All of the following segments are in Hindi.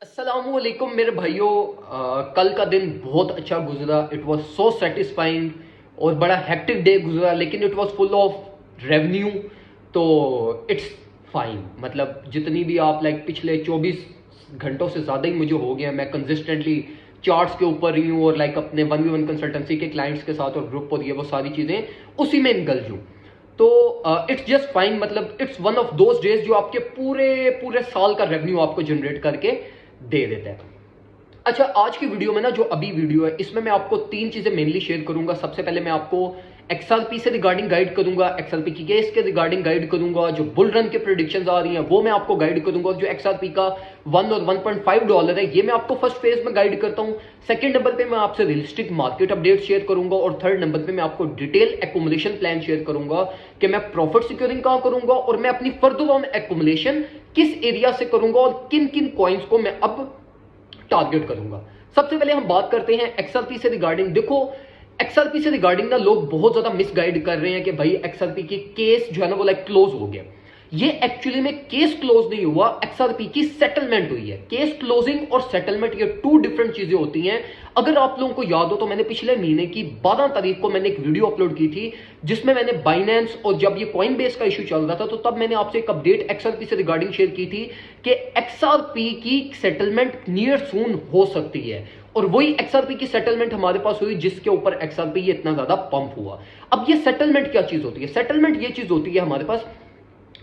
अस्सलामुअलैकुम मेरे भाइयों। कल का दिन बहुत अच्छा गुजरा। इट वाज सो सेटिस्फाइंग और बड़ा हेक्टिक डे गुजरा, लेकिन it was full of revenue. तो इट्स फाइन। मतलब जितनी भी आप पिछले 24 घंटों से ज़्यादा ही मुझे हो गया, मैं कंसिस्टेंटली चार्ट्स के ऊपर ही हूँ और अपने 1v1 कंसल्टेंसी के क्लाइंट्स के साथ और ग्रुप और ये वो सारी चीज़ें उसी में इंगल्ज हूँ। तो इट्स जस्ट फाइन। मतलब it's one of those days जो आपके पूरे पूरे साल का रेवेन्यू आपको जनरेट करके दे देता है। अच्छा, आज की वीडियो में ना, जो अभी वीडियो है, इसमें मैं आपको तीन चीजें मेनली शेयर करूंगा। सबसे पहले मैं आपको एक्सआरपी से रिगार्डिंग गाइड करूंगा, एक्सआरपी की केस के रिगार्डिंग गाइड करूंगा, जो बुल रन के प्रेडिक्शंस आ रही हैं वो मैं आपको गाइड करूंगा, जो एक्सआरपी का $1 और $1.5 है ये मैं आपको फर्स्ट फेज में गाइड करता हूं। सेकंड नंबर पे मैं आपसे रियलिस्टिक मार्केट अपडेट शेयर करूंगा और थर्ड नंबर पे मैं आपको डिटेल एकोमुलेशन प्लान शेयर करूंगा कि मैं प्रॉफिट सिक्योरिंग कहां करूंगा और मैं अपनी फर्दर ऑन एकोमुलेशन किस एरिया से करूंगा और किन किन कॉइन्स को मैं अब टारगेट करूंगा। सबसे पहले हम बात करते हैं एक्सआरपी से रिगार्डिंग। देखो, एक्सआरपी से रिगार्डिंग ना लोग बहुत ज्यादा मिसगाइड कर रहे हैं कि भाई एक्सआरपी की केस जो है ना वो क्लोज हो गया। ये एक्चुअली में केस क्लोज नहीं हुआ, एक्सआरपी की सेटलमेंट हुई है। केस क्लोजिंग और सेटलमेंट ये टू डिफरेंट चीजें होती हैं। अगर आप लोगों को याद हो तो मैंने पिछले महीने की 12 तारीख को मैंने एक वीडियो अपलोड की थी जिसमें मैंने बाइनेंस और जब ये कॉइन बेस का इशू चल रहा था तो तब मैंने आपसे एक अपडेट एक्सआरपी से रिगार्डिंग शेयर की थी कि एक्सआरपी की सेटलमेंट नियर सून हो सकती है। और वही एक्सआरपी की सेटलमेंट हमारे पास हुई जिसके ऊपर एक्सआरपी ये इतना ज्यादा पंप हुआ। अब ये सेटलमेंट क्या चीज होती है? सेटलमेंट ये चीज होती है हमारे पास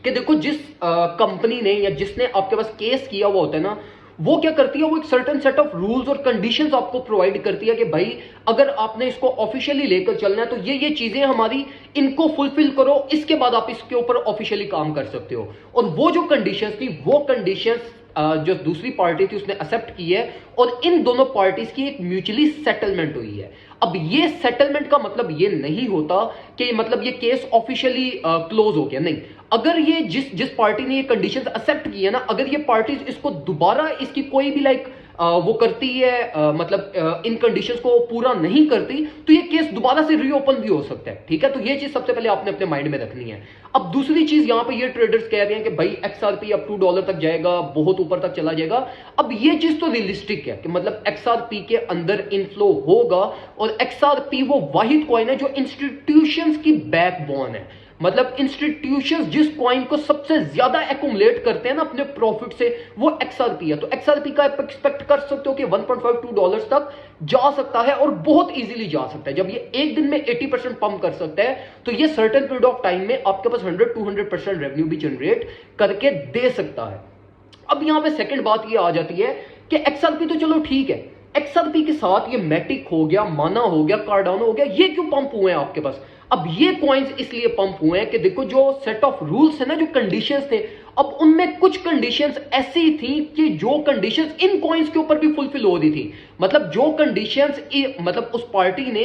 कि देखो, जिस कंपनी ने या जिसने आपके पास केस किया हुआ होता है ना, वो क्या करती है, वो एक सर्टेन सेट ऑफ रूल्स और कंडीशंस आपको प्रोवाइड करती है कि भाई अगर आपने इसको ऑफिशियली लेकर चलना है तो ये चीजें हमारी, इनको फुलफिल करो, इसके बाद आप इसके ऊपर ऑफिशियली काम कर सकते हो। और वो जो कंडीशंस थी वो कंडीशंस जो दूसरी पार्टी थी उसने एक्सेप्ट की है और इन दोनों पार्टीज की एक म्यूचुअली सेटलमेंट हुई है। अब ये सेटलमेंट का मतलब ये नहीं होता कि मतलब ये केस ऑफिशियली क्लोज हो गया, नहीं। अगर ये जिस जिस पार्टी ने ये कंडीशंस एक्सेप्ट की है ना, अगर ये पार्टी इसको दोबारा इसकी कोई भी वो करती है, मतलब इन कंडीशंस को पूरा नहीं करती, तो ये केस दोबारा से रीओपन भी हो सकता है। ठीक है, तो ये चीज सबसे पहले आपने अपने माइंड में रखनी है। अब दूसरी चीज, यहां पे ये ट्रेडर्स कह रहे हैं कि भाई एक्सआरपी अब $2 तक जाएगा, बहुत ऊपर तक चला जाएगा। अब ये चीज तो रियलिस्टिक है कि मतलब एक्सआरपी के अंदर इनफ्लो होगा और एक्सआरपी वो वाहिद कॉइन है जो इंस्टीट्यूशंस की बैकबोन है। मतलब इंस्टीट्यूशंस जिस कॉइन को सबसे ज्यादा एक्युमुलेट करते हैं ना अपने प्रॉफिट से, वो एक्सआरपी है। तो एक्सआरपी का आप एक्सपेक्ट कर सकते हो कि $1.52 तक जा सकता है और बहुत इजीली जा सकता है। जब ये एक दिन में 80% पंप कर सकता है तो ये सर्टेन पीरियड ऑफ टाइम में आपके पास 100-200% रेवेन्यू भी जनरेट करके दे सकता है। अब यहां पे सेकंड बात ये आ जाती है कि एक्सआरपी तो चलो ठीक है, एक्सआरपी के साथ ये मैटिक हो गया, माना हो गया, कार्डानो हो गया, ये क्यों पंप हुए हैं आपके पास? अब ये कॉइन्स इसलिए पंप हुए हैं कि देखो, जो सेट ऑफ रूल्स है ना, जो कंडीशंस थे, अब उनमें कुछ कंडीशंस ऐसी थी कि जो कंडीशंस इन कॉइन्स के ऊपर भी फुलफिल हो रही थी। मतलब जो कंडीशंस मतलब उस पार्टी ने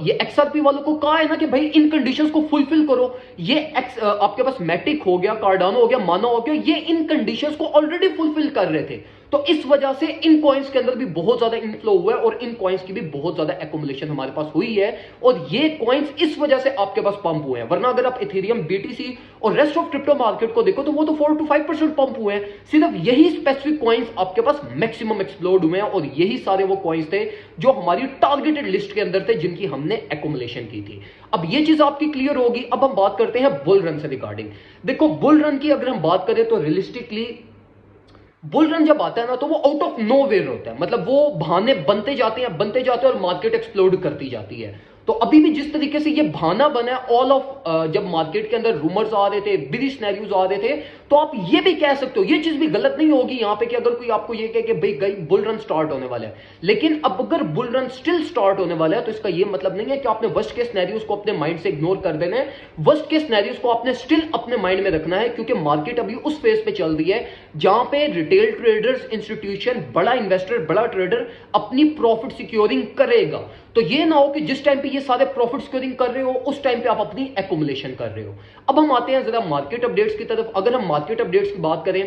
ये एक्सआरपी वालों को कहा है ना कि भाई इन कंडीशंस को फुलफिल करो, ये आपके पास मैटिक हो गया, कार्डानो हो गया, माना हो गया, ये इन कंडीशंस को ऑलरेडी फुलफिल कर रहे थे। तो इस वजह से इन कॉइन्स के अंदर भी बहुत ज्यादा इनफ्लो हुआ है और इन कॉइन्स की भी बहुत ज्यादा एक्युमुलेशन हमारे पास हुई है और ये कॉइन्स इस वजह से आपके पास पंप हुए हैं। वरना अगर आप इथेरियम, बीटीसी और रेस्ट ऑफ क्रिप्टो मार्केट को देखो तो वो तो 4-5% पंप हुए हैं। सिर्फ यही स्पेसिफिक कॉइन्स आपके पास मैक्सिमम एक्सप्लोड हुए हैं और यही सारे वो कॉइन्स थे जो हमारी टारगेटेड लिस्ट के अंदर थे, जिनकी हमने एक्युमुलेशन की थी। अब ये चीज आपकी क्लियर होगी। अब हम बात करते हैं बुल रन से रिगार्डिंग। देखो, बुल रन की अगर हम बात करें तो रियलिस्टिकली बुल रन जब आता है ना तो वो आउट ऑफ नो वेयर होता है। मतलब वो बहाने बनते जाते हैं और मार्केट एक्सप्लोड करती जाती है। तो अभी भी जिस तरीके से ये बहाना बना है ऑल ऑफ, जब मार्केट के अंदर रूमर्स आ रहे थे, बिरी सिनेरियोज आ रहे थे, तो आप ये भी कह सकते हो, ये चीज भी गलत नहीं होगी यहाँ पे कि अगर कोई आपको ये कहे कि भाई गई बुल रन स्टार्ट होने वाला है, लेकिन अब अगर बुल रन स्टिल स्टार्ट होने वाला है तो इसका ये मतलब नहीं है कि आपने वर्स्ट केस सिनेरियोज को अपने माइंड से इग्नोर कर देना है। वर्स्ट केस सिनेरियोज को आपने स्टिल अपने माइंड में रखना है, क्योंकि मार्केट अभी उस फेज पे चल रही है जहां पे रिटेल ट्रेडर्स, इंस्टीट्यूशन, बड़ा इन्वेस्टर, बड़ा ट्रेडर अपनी प्रॉफिट सिक्योरिंग करेगा। तो ये ना हो कि जिस टाइम पे ये सारे प्रॉफिट सिक्योरिंग कर रहे हो उस टाइम पे आप अपनी एक्युमुलेशन कर रहे हो। अब हम आते हैं जरा मार्केट अपडेट्स की तरफ। अगर हम मार्केट अपडेट्स की बात करें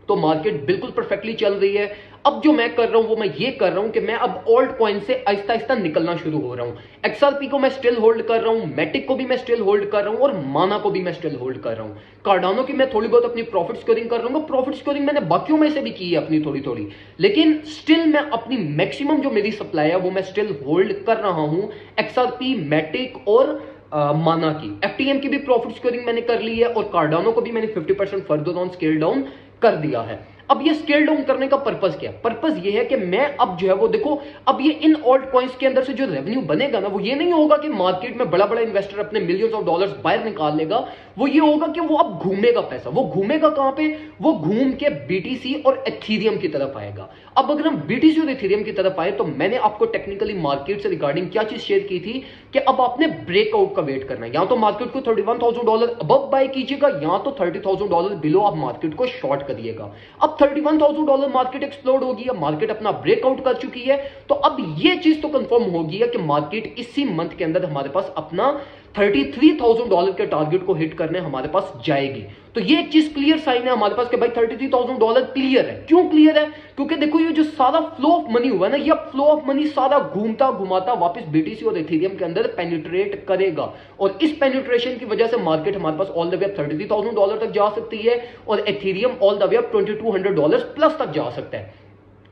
तो मार्केट बिल्कुल परफेक्टली चल रही है। अब जो मैं कर रहा हूं वो मैं ये कर रहा हूं कि मैं अब ऑल्ट कॉइन से आहिस्ता आहिस्ता निकलना शुरू हो रहा हूं। एक्सआरपी को मैं स्टिल होल्ड कर रहा हूं, मैटिक को भी मैं स्टिल होल्ड कर रहा हूं और माना को भी मैं स्टिल होल्ड कर रहा हूं। कार्डानो की मैं थोड़ी बहुत अपनी प्रॉफिट स्कोरिंग कर रहा हूं। प्रॉफिट स्कोरिंग मैंने बाकियों में से भी की है अपनी थोड़ी थोड़ी, लेकिन स्टिल मैं अपनी मैक्सिमम जो मेरी सप्लाई है वो मैं स्टिल होल्ड कर रहा हूं। एक्सआरपी, मैटिक और माना की, एफटीएम की भी प्रॉफिट स्कोरिंग मैंने कर ली है और कार्डानो को भी मैंने 50% फर्दर ऑन स्केल डाउन कर दिया है। अब ये स्केल डाउन करने का पर्पस क्या है? पर्पस ये है कि मैं अब जो है वो देखो, अब ये इन ऑल्ट कॉइन्स के अंदर से जो रेवेन्यू बनेगा ना, वो ये नहीं होगा कि मार्केट में बड़ा बड़ा इन्वेस्टर अपने मिलियंस ऑफ डॉलर्स बाहर निकाल लेगा। वो ये होगा कि वो अब घूमेगा पैसा। वो घूमेगा कहां पे? वो घूम के बीटीसी और एथीरियम की तरफ आएगा। अब अगर हम बीटीसी और एथीरियम की तरफ आए तो मैंने आपको टेक्निकली मार्केट से रिगार्डिंग क्या चीज शेयर की थी कि अब आपने ब्रेकआउट का वेट करना है। या तो मार्केट को $31,000 अबव बाय कीजिएगा या तो $30,000 बिलो आप मार्केट को शॉर्ट करिएगा। अब $31,000 मार्केट एक्सप्लोड होगी है, मार्केट अपना ब्रेकआउट कर चुकी है, तो अब ये चीज तो कंफर्म होगी है कि मार्केट इसी मंथ के अंदर हमारे पास अपना $33,000 के टारगेट को हिट करने हमारे पास जाएगी। तो ये एक चीज क्लियर साइन है हमारे पास कि भाई $33,000 क्लियर है। क्यों क्लियर है? क्योंकि देखो ये जो सारा फ्लो ऑफ मनी हुआ है ना, ये फ्लो ऑफ मनी सारा घूमता घुमाता वापस बीटीसी और एथीरियम के अंदर पेनिट्रेट करेगा और इस पेनिट्रेशन की वजह से मार्केट हमारे पास ऑल द वे अप $33,000 तक जा सकती है और Ethereum all the way up $2,200 plus तक जा सकता है।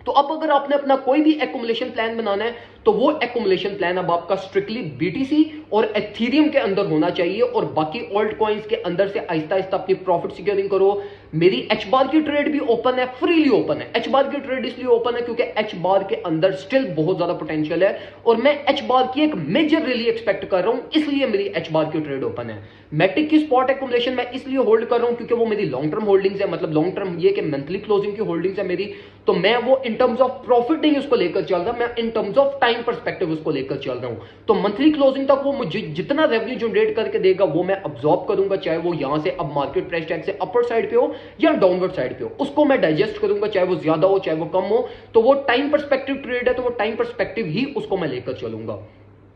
तो अब अगर आपने अपना कोई भी एक्युमुलेशन प्लान बनाना है तो वो एक्युमुलेशन प्लान अब आपका स्ट्रिक्टली बीटीसी और एथीरियम के अंदर होना चाहिए और बाकी ऑल्ट कॉइन्स के अंदर से आहिस्ता आहिस्ता अपनी प्रॉफिट सिक्योरिंग करो। मेरी एच बार की ट्रेड भी ओपन है, फ्रीली ओपन है। एच बार की ट्रेड इसलिए ओपन है क्योंकि एच बार के अंदर स्टिल बहुत ज्यादा पोटेंशियल है और मैं एच बार की एक मेजर रैली एक्सपेक्ट कर रहा हूं, इसलिए मेरी एच बार की ट्रेड ओपन है। मैटिक की स्पॉट एक्युमुलेशन मैं इसलिए होल्ड कर रहा हूं क्योंकि वो मेरी लॉन्ग टर्म होल्डिंग्स है, मतलब लॉन्ग टर्म ये कि मंथली क्लोजिंग की होल्डिंग्स है मेरी, तो मैं वो इन टर्म्स ऑफ प्रॉफिट नहीं उसको लेकर चल रहा, मैं in terms of time perspective उसको लेकर चल रहा हूं। तो मंथली क्लोजिंग तक वो मुझे जितना रेवेन्यू जनरेट करके देगा वो मैं अब्सॉर्ब करूंगा, चाहे वो यहां से अब मार्केट प्राइस टैग से अपर साइड पे हो या डाउनवर्ड साइड पे हो, उसको मैं डाइजेस्ट करूंगा, चाहे वो ज्यादा हो चाहे वो कम हो। तो वो टाइम पर्सपेक्टिव ट्रेड है, तो वो टाइम पर्सपेक्टिव ही उसको मैं लेकर चलूंगा।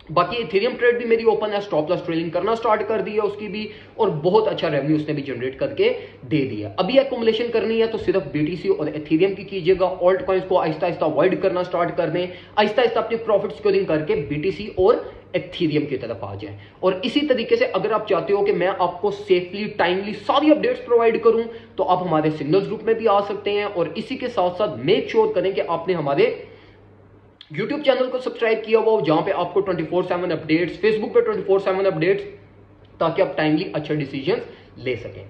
बाकी इथेरियम ट्रेड भी मेरी ओपन है, स्टॉप लॉस ट्रेडिंग करना स्टार्ट कर दी है उसकी भी और बहुत अच्छा रेवेन्यू उसने भी जनरेट करके दे दिया। अभी एक्युमुलेशन करनी है तो सिर्फ बीटीसी और एथेरियम की कीजिएगा। ऑल्ट कॉइन्स को आहिस्ता आहिस्ता अवॉइड करना स्टार्ट कर दें, आहिस्ता आहिस्ता अपनी प्रॉफिट सिक्योरिंग करके बीटीसी और एथीरियम की तरफ आ जाए। और इसी तरीके से अगर आप चाहते हो कि मैं आपको सेफली टाइमली सारी अपडेट्स प्रोवाइड करूं तो आप हमारे सिग्नल्स ग्रुप में भी आ सकते हैं। और इसी के साथ साथ मेक श्योर करें कि आपने हमारे यूट्यूब चैनल को सब्सक्राइब किया हुआ हो जहां पे आपको 24/7 अपडेट्स, फेसबुक पे 24/7 अपडेट्स, ताकि आप टाइमली अच्छे डिसीजन ले सकें।